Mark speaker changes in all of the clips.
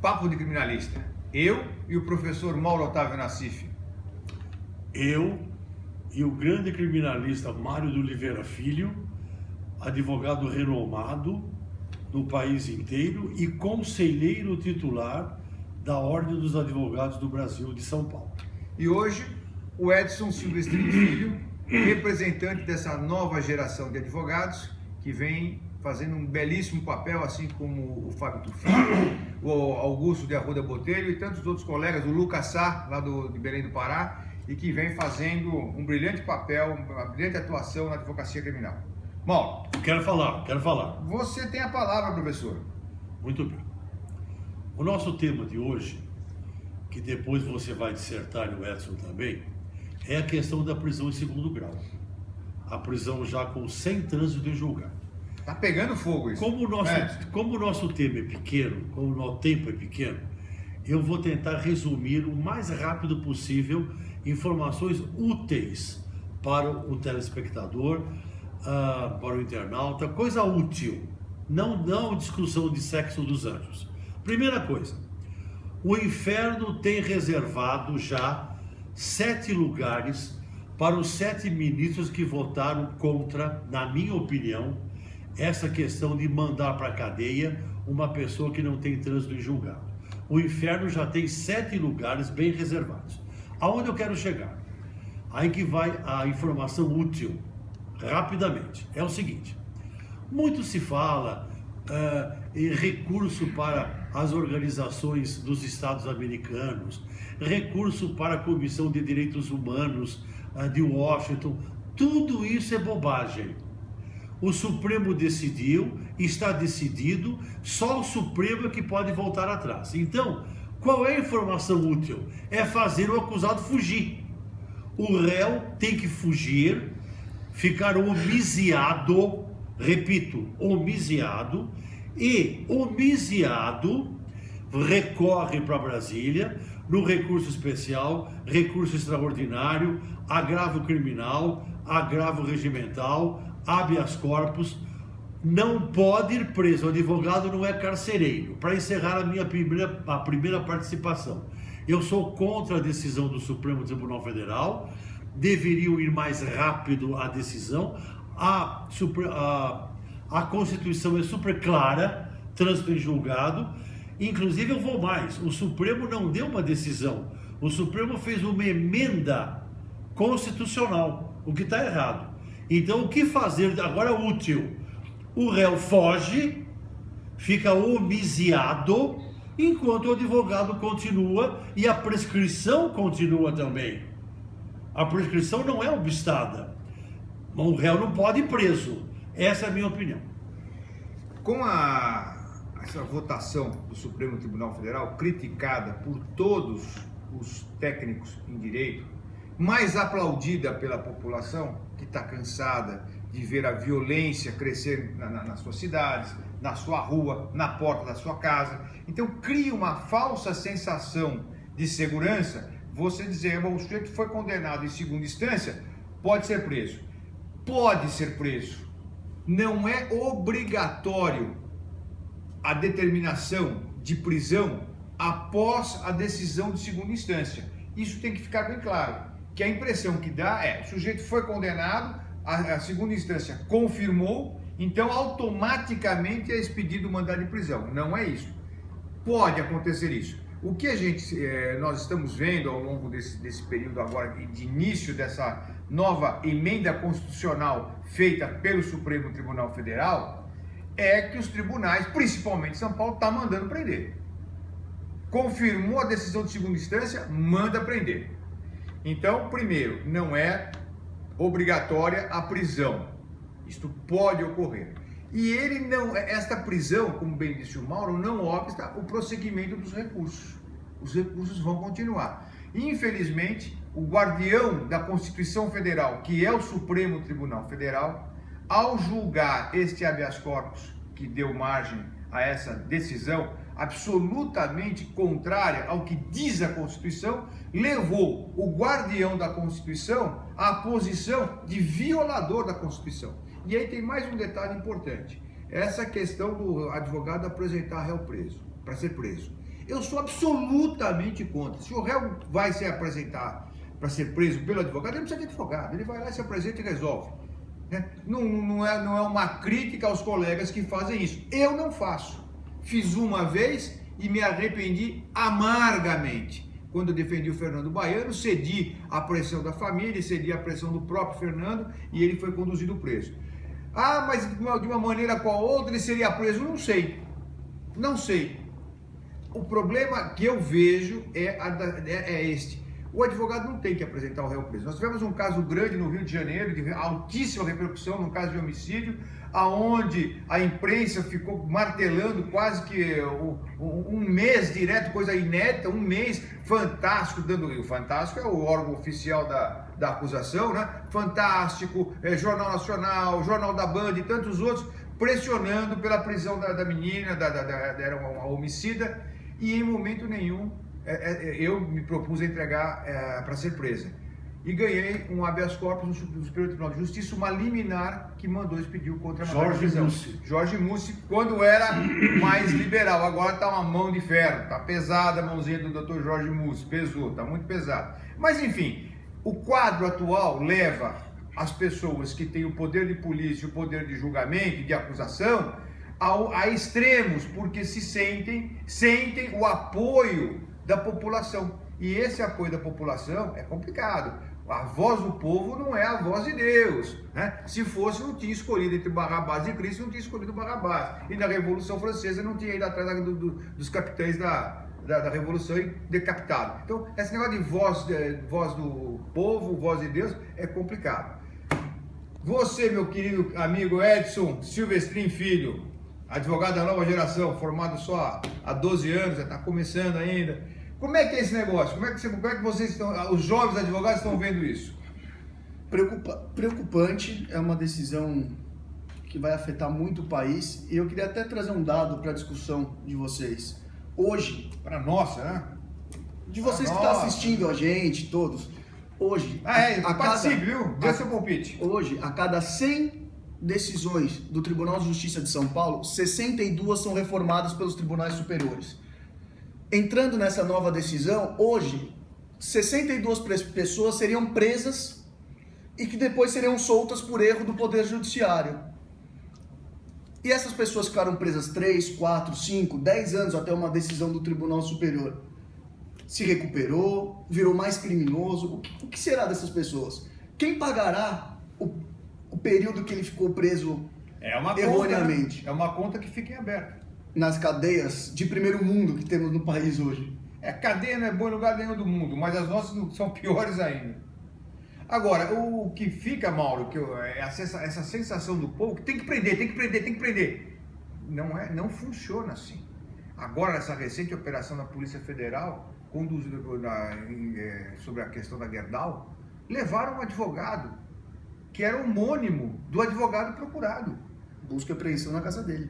Speaker 1: Papo de Criminalista. Eu e o professor Mauro Otávio Nassif.
Speaker 2: Eu e o grande criminalista Mário de Oliveira Filho, advogado renomado no país inteiro e conselheiro titular da Ordem dos Advogados do Brasil de São Paulo.
Speaker 1: E hoje, o Edson Silvestrini Filho, representante dessa nova geração de advogados que vem fazendo um belíssimo papel, assim como o Fábio Tufino, o Augusto de Arruda Botelho e tantos outros colegas, o Lucas Sá, lá de Belém do Pará, e que vem fazendo um brilhante papel, uma brilhante atuação na advocacia criminal. Bom,
Speaker 2: Quero falar.
Speaker 1: Você tem a palavra, professor.
Speaker 2: Muito bem. O nosso tema de hoje, que depois você vai dissertar, e o Edson também, é a questão da prisão em segundo grau. A prisão já sem trânsito em julgado.
Speaker 1: Tá pegando fogo isso.
Speaker 2: Como o nosso tema é pequeno, como o nosso tempo é pequeno, eu vou tentar resumir o mais rápido possível informações úteis para o telespectador, para o internauta, coisa útil, não discussão de sexo dos anjos. Primeira coisa, o inferno tem reservado já 7 lugares para os 7 ministros que votaram contra, na minha opinião, essa questão de mandar para a cadeia uma pessoa que não tem trânsito em julgado. O inferno já tem 7 lugares bem reservados. Aonde eu quero chegar? Aí que vai a informação útil, rapidamente. É o seguinte, muito se fala em recurso para as organizações dos Estados americanos, recurso para a Comissão de Direitos Humanos de Washington. Tudo isso é bobagem. O Supremo decidiu, está decidido, só o Supremo é que pode voltar atrás. Então, qual é a informação útil? É fazer o acusado fugir. O réu tem que fugir, ficar homiciado, repito, homiciado, e homiciado recorre para Brasília no recurso especial, recurso extraordinário, agravo criminal, agravo regimental, habeas corpus, não pode ir preso. O advogado não é carcereiro. Para encerrar a primeira participação, eu sou contra a decisão do Supremo Tribunal Federal. Deveriam ir mais rápido a decisão. A Constituição é super clara, trânsito em julgado. Inclusive eu vou mais, o Supremo não deu uma decisão, o Supremo fez uma emenda constitucional, o que está errado. Então o que fazer agora é útil? O réu foge, fica homiciado, enquanto o advogado continua e a prescrição continua também. A prescrição não é obstada, o réu não pode ir preso. Essa é a minha opinião.
Speaker 1: Com essa votação do Supremo Tribunal Federal, criticada por todos os técnicos em direito, mais aplaudida pela população, que está cansada de ver a violência crescer nas suas cidades, na sua rua, na porta da sua casa. Então cria uma falsa sensação de segurança, você dizer, o sujeito foi condenado em segunda instância, pode ser preso. Pode ser preso. Não é obrigatório a determinação de prisão após a decisão de segunda instância. Isso tem que ficar bem claro, que a impressão que dá é, o sujeito foi condenado, a segunda instância confirmou, então automaticamente é expedido o mandado de prisão. Não é isso. Pode acontecer isso. O que nós estamos vendo ao longo desse período agora, de início dessa nova emenda constitucional feita pelo Supremo Tribunal Federal, é que os tribunais, principalmente São Paulo, estão mandando prender. Confirmou a decisão de segunda instância, manda prender. Então, primeiro, não é obrigatória a prisão. Isto pode ocorrer. E esta prisão, como bem disse o Mauro, não obsta o prosseguimento dos recursos. Os recursos vão continuar. Infelizmente, o guardião da Constituição Federal, que é o Supremo Tribunal Federal, ao julgar este habeas corpus que deu margem a essa decisão absolutamente contrária ao que diz a Constituição, levou o guardião da Constituição à posição de violador da Constituição. E aí tem mais um detalhe importante, essa questão do advogado apresentar réu preso, para ser preso. Eu sou absolutamente contra. Se o réu vai se apresentar para ser preso pelo advogado, ele não precisa de advogado, ele vai lá, se apresenta e resolve. Né? Não é uma crítica aos colegas que fazem isso. Eu não faço. Fiz uma vez e me arrependi amargamente. Quando eu defendi o Fernando Baiano, cedi à pressão da família, cedi à pressão do próprio Fernando e ele foi conduzido preso. Ah, mas de uma maneira qual outra ele seria preso? Não sei. Não sei. O problema que eu vejo é este. O advogado não tem que apresentar o réu preso. Nós tivemos um caso grande no Rio de Janeiro, de altíssima repercussão, no caso de homicídio, aonde a imprensa ficou martelando quase que um mês direto, coisa inédita, um mês, Fantástico, o Fantástico é o órgão oficial da acusação, né? Fantástico, Jornal Nacional, Jornal da Band e tantos outros, pressionando pela prisão da menina, era uma homicida, e em momento nenhum eu me propus a entregar para ser presa. E ganhei um habeas corpus no Superior Tribunal de Justiça, uma liminar que mandou expedir contra a Jorge Mussi, quando era mais liberal. Agora está uma mão de ferro, está pesada a mãozinha do Dr. Jorge Mussi, pesou, está muito pesado. Mas enfim, o quadro atual leva as pessoas que têm o poder de polícia, o poder de julgamento e de acusação a extremos, porque sentem o apoio da população. E esse apoio da população é complicado. A voz do povo não é a voz de Deus, né? Se fosse, não tinha escolhido entre Barrabás e Cristo, não tinha escolhido Barrabás. E na Revolução Francesa não tinha ido atrás dos capitães da Revolução e decapitado. Então, esse negócio de voz do povo, voz de Deus, é complicado. Você, meu querido amigo Edson Silvestrin Filho, advogado da nova geração, formado só há 12 anos, já está começando ainda. Como é que é esse negócio? Como é que vocês estão, os jovens advogados estão vendo isso?
Speaker 3: Preocupante, é uma decisão que vai afetar muito o país. E eu queria até trazer um dado para a discussão de vocês. Hoje...
Speaker 1: Para nossa, né?
Speaker 3: De vocês que estão assistindo a gente, todos. Hoje...
Speaker 1: participe, viu? Dê seu palpite.
Speaker 3: Hoje, a cada 100 decisões do Tribunal de Justiça de São Paulo, 62 são reformadas pelos tribunais superiores. Entrando nessa nova decisão, hoje, 62 pessoas seriam presas e que depois seriam soltas por erro do Poder Judiciário. E essas pessoas ficaram presas 3, 4, 5, 10 anos até uma decisão do Tribunal Superior. Se recuperou, virou mais criminoso. O que será dessas pessoas? Quem pagará o período que ele ficou preso erroneamente?
Speaker 1: Conta, né? É uma conta que fica em aberto.
Speaker 3: Nas cadeias de primeiro mundo que temos no país hoje.
Speaker 1: Cadeia não é bom lugar nenhum do mundo, mas as nossas são piores ainda. Agora, o que fica, Mauro, essa sensação do povo que tem que prender. Não funciona assim. Agora, essa recente operação da Polícia Federal, conduzida sobre a questão da Gerdau, levaram um advogado que era homônimo do advogado procurado.
Speaker 3: Busca e apreensão na casa dele.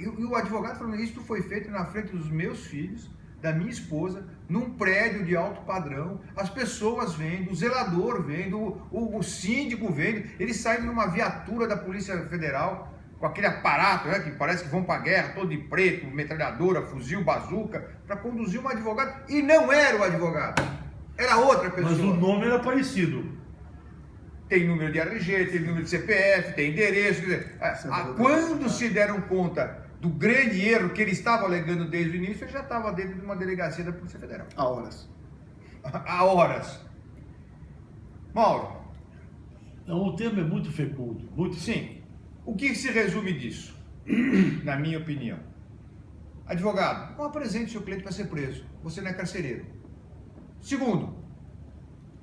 Speaker 1: E o advogado falando, isso foi feito na frente dos meus filhos, da minha esposa, num prédio de alto padrão, as pessoas vendo, o zelador vendo, o síndico vendo, eles saem numa viatura da Polícia Federal, com aquele aparato, né, que parece que vão para a guerra, todo de preto, metralhadora, fuzil, bazuca, para conduzir um advogado, e não era o advogado, era outra pessoa.
Speaker 2: Mas o nome era parecido.
Speaker 1: Tem número de RG, tem número de CPF, tem endereço. Quer dizer, quando se deram conta do grande erro que ele estava alegando desde o início, ele já estava dentro de uma delegacia da Polícia Federal.
Speaker 3: Há horas.
Speaker 1: Há horas. Mauro.
Speaker 2: Não, o tema é muito fecundo.
Speaker 1: Sim. O que se resume disso? Na minha opinião. Advogado, não apresente seu cliente para ser preso. Você não é carcereiro. Segundo,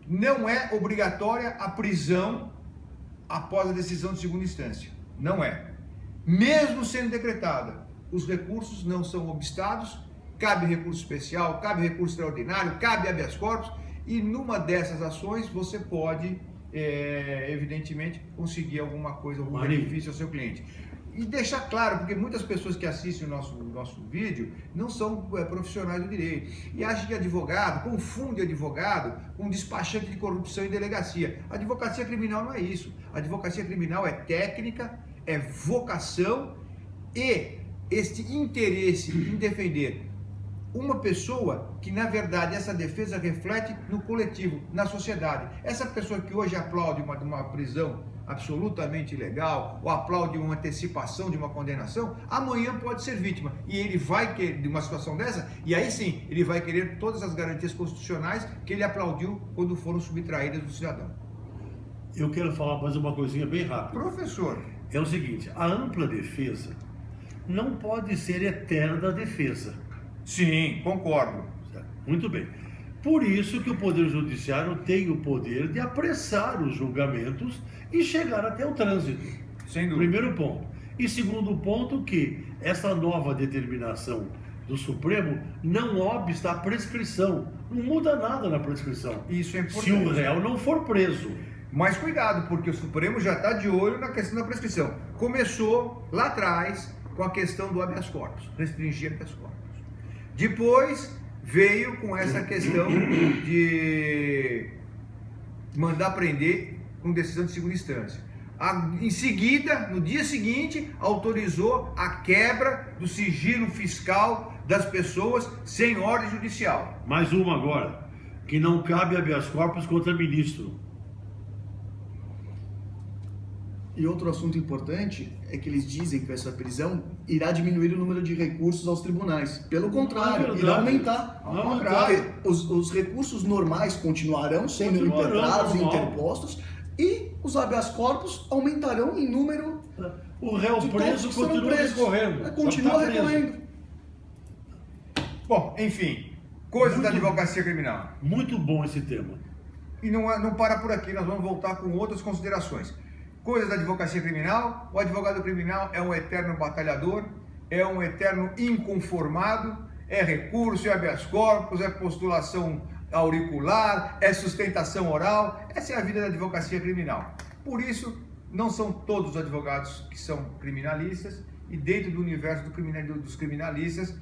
Speaker 1: não é obrigatória a prisão após a decisão de segunda instância. Não é. Mesmo sendo decretada, os recursos não são obstados, cabe recurso especial, cabe recurso extraordinário, cabe habeas corpus, e numa dessas ações você pode, evidentemente, conseguir alguma coisa, algum benefício ao seu cliente. E deixar claro, porque muitas pessoas que assistem o nosso vídeo não são profissionais do direito e acham que advogado, confunde advogado com despachante de corrupção em delegacia. A advocacia criminal não é isso. A advocacia criminal é técnica, é vocação e este interesse em defender uma pessoa que, na verdade, essa defesa reflete no coletivo, na sociedade. Essa pessoa que hoje aplaude uma prisão absolutamente ilegal, ou aplaude uma antecipação de uma condenação, amanhã pode ser vítima. E ele vai querer, de uma situação dessa, e aí sim, ele vai querer todas as garantias constitucionais que ele aplaudiu quando foram subtraídas do cidadão.
Speaker 2: Eu quero falar mais uma coisinha bem rápida.
Speaker 1: Professor,
Speaker 2: É o seguinte, a ampla defesa não pode ser eterna defesa.
Speaker 1: sim, concordo.
Speaker 2: Muito bem. Por isso que o Poder Judiciário tem o poder de apressar os julgamentos e chegar até o trânsito.
Speaker 1: Sem dúvida.
Speaker 2: Primeiro ponto. E segundo ponto, que essa nova determinação do Supremo não obsta a prescrição. Não muda nada na prescrição.
Speaker 1: Isso é importante.
Speaker 2: Se o réu não for preso.
Speaker 1: Mas cuidado, porque o Supremo já está de olho na questão da prescrição. Começou lá atrás com a questão do habeas corpus, restringir habeas corpus. Depois veio com essa questão de mandar prender com decisão de segunda instância. Em seguida, no dia seguinte, autorizou a quebra do sigilo fiscal das pessoas sem ordem judicial.
Speaker 2: Mais uma agora, que não cabe habeas corpus contra ministro.
Speaker 3: E outro assunto importante é que eles dizem que essa prisão irá diminuir o número de recursos aos tribunais. Pelo contrário,
Speaker 2: Não é
Speaker 3: irá
Speaker 2: verdade.
Speaker 3: aumentar.
Speaker 2: Não é
Speaker 1: contrário.
Speaker 2: verdade.
Speaker 3: Porque os recursos normais continuarão sendo
Speaker 2: Continuarão,
Speaker 3: impetrados e
Speaker 2: normal.
Speaker 3: interpostos e os habeas corpus aumentarão em número
Speaker 2: O réu
Speaker 3: de
Speaker 2: preso
Speaker 3: todos que serão
Speaker 2: continua
Speaker 3: presos.
Speaker 2: recorrendo.
Speaker 3: Continua
Speaker 2: Só tá preso.
Speaker 3: recorrendo.
Speaker 1: Bom, enfim, coisas da
Speaker 2: Muito-
Speaker 1: advocacia criminal.
Speaker 2: Muito bom esse tema.
Speaker 1: E não para por aqui, nós vamos voltar com outras considerações. Coisas da advocacia criminal, o advogado criminal é um eterno batalhador, é um eterno inconformado, é recurso, é habeas corpus, é postulação auricular, é sustentação oral, essa é a vida da advocacia criminal. Por isso, não são todos os advogados que são criminalistas, e dentro do universo dos criminalistas,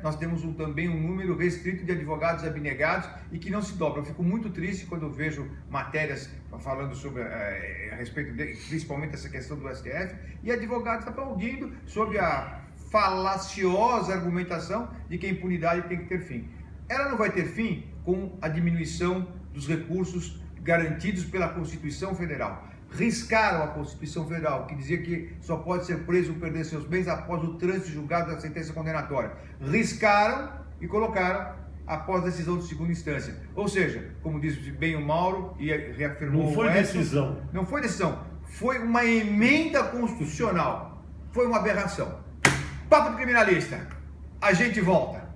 Speaker 1: nós temos também um número restrito de advogados abnegados e que não se dobram. Eu fico muito triste quando eu vejo matérias falando sobre a respeito principalmente essa questão do STF, e advogados aplaudindo sobre a falaciosa argumentação de que a impunidade tem que ter fim. Ela não vai ter fim com a diminuição dos recursos garantidos pela Constituição Federal. Riscaram a Constituição Federal, que dizia que só pode ser preso ou perder seus bens após o trânsito julgado da sentença condenatória. Riscaram e colocaram após decisão de segunda instância. Ou seja, como diz bem o Mauro e reafirmou
Speaker 2: Não foi
Speaker 1: o Edson,
Speaker 2: decisão.
Speaker 1: não foi decisão, foi uma emenda constitucional. Foi uma aberração. Papo do criminalista. A gente volta.